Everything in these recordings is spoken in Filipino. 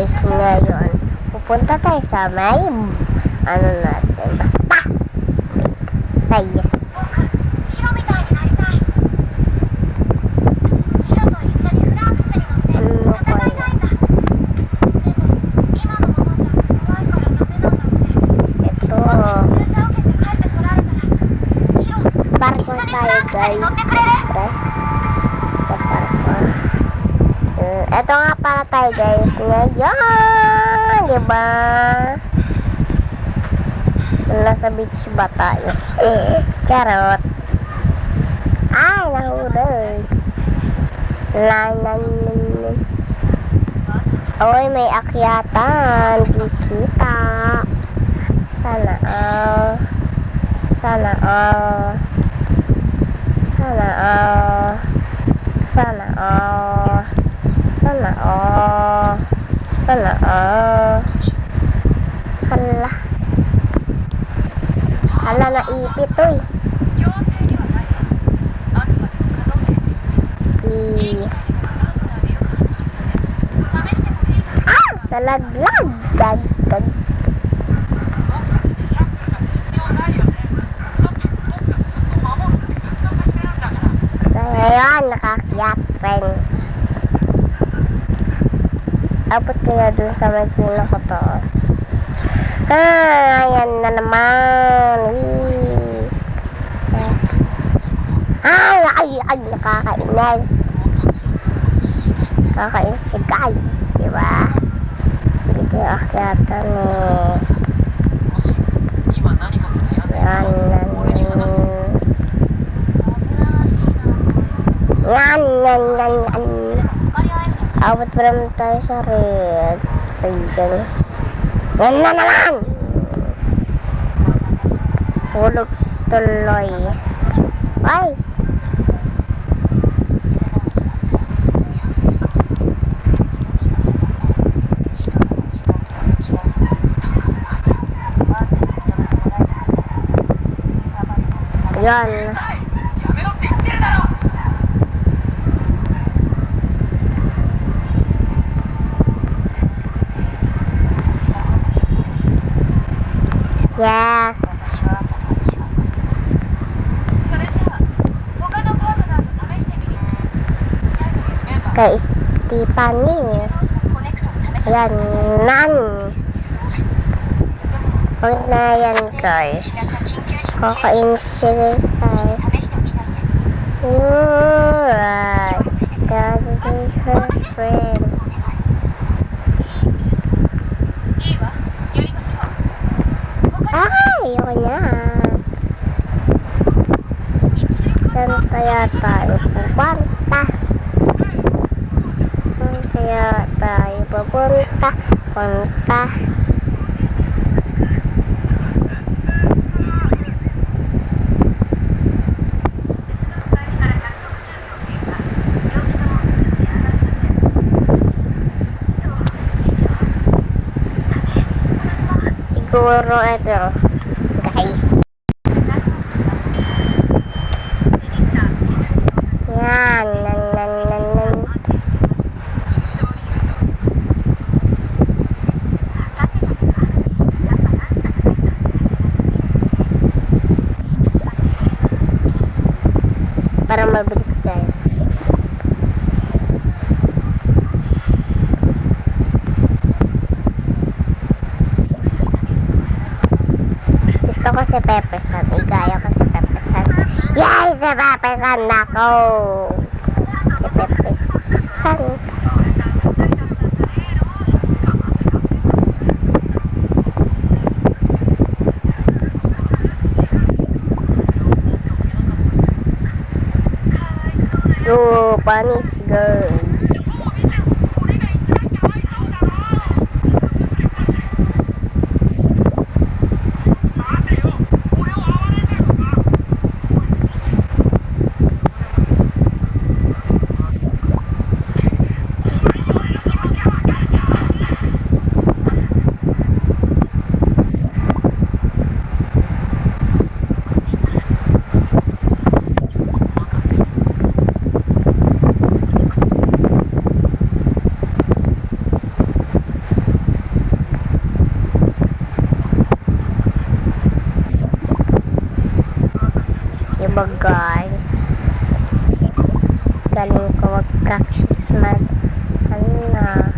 guys, ngayon pupunta tayo sa may ano natin, basta saya. Parkour tayo guys. Ito nga para tayo guys ngayon, diba? Nasa beach ba tayo? Charot. Ay, nahulog. Oy, may akyatan. Kikita. Sana all. Sana all. Sana all. Sana all. Sana all. Sana all. Hala. Hala, naipit to eh. Ah! Nalaglag. Gag. Ngayon, nakakyat, friend. Abot kaya dun sa may pinakataan. Ayan na naman. Wee. Ay, nakakainis. Nakakainis si guys, diba? Dito yung akyatan eh. Yan. Abot pa naman tayo sa red. Sayang. Yan na naman! Hulog tuloy. Ay! Yan. Yes. Kay Stephanie. Yan. Nan. Huwag na yan guys. Kakainis siya guys. Alright. That is her friend. Ay, ayoko niya. Saan kaya tayo pupunta? Saan kaya tayo pupunta? Punta. Siguro ito, guys. Yan. Para mabilis guys. Gusto ko si Pepe San. Igaya ko si Pepe San. Yay! Si Pepe San ako! Si Pepe San. Yo, panis guys. guys. Galing ko mag-practice mag... Ano na?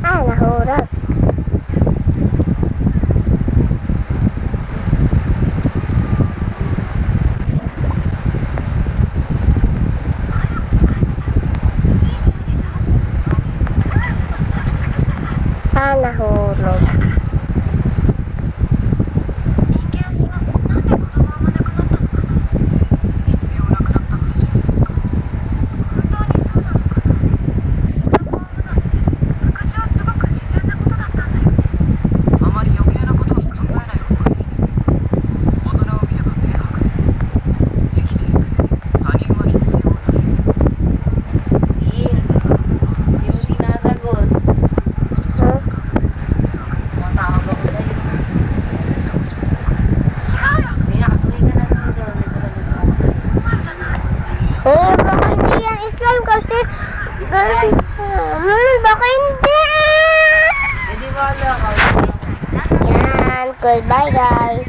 Ah, nahurag. Ah, nahulog. Eh, baka hindi yan slime kasi... Baka hindi! Hindi wala ka. Yan, goodbye guys.